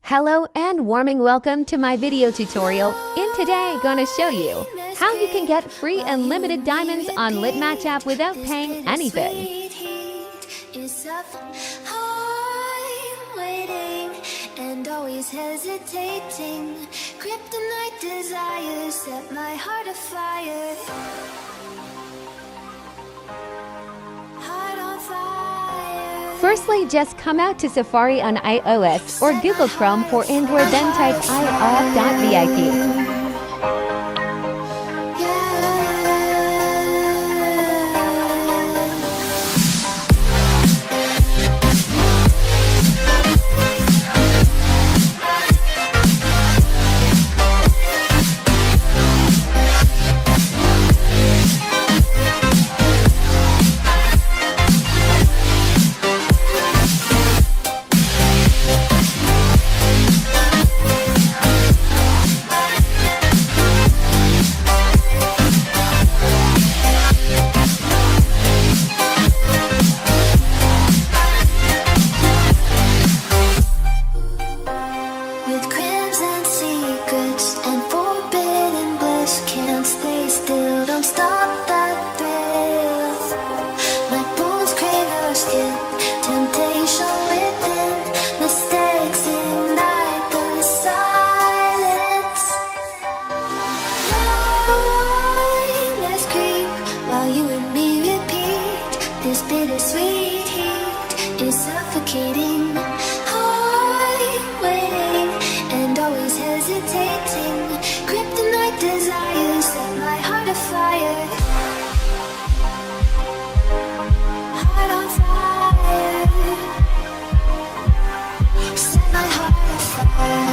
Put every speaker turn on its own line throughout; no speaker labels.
Hello and warming welcome to my video tutorial. In today, gonna show you how you can get free unlimited diamonds on Litmatch App without paying anything.
And always hesitating, kryptonite desires set my heart afire. Heart on fire.
Firstly, just come out to Safari on iOS or Google Chrome for Android, then type ioff.vip.
This bittersweet heat is suffocating. I'm waiting and always hesitating. Kryptonite desires set my heart afire. Heart on fire. Set my heart afire.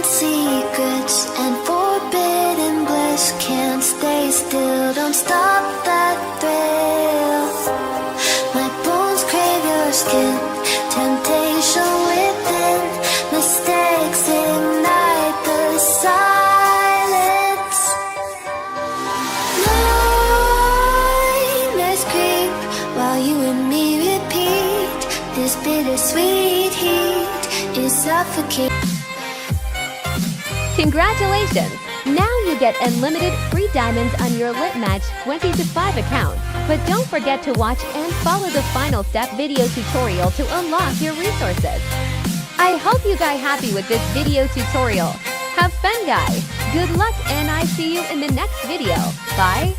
Secrets and forbidden bliss, can't stay still, don't stop that thrill. My bones crave your skin, temptation within, mistakes ignite the silence. Nightmares creep while you and me repeat. This bittersweet heat is suffocating.
Congratulations! Now you get unlimited free diamonds on your Litmatch 20-5 account. But don't forget to watch and follow the final step video tutorial to unlock your resources. I hope you guys happy with this video tutorial. Have fun, guys! Good luck, and I see you in the next video. Bye!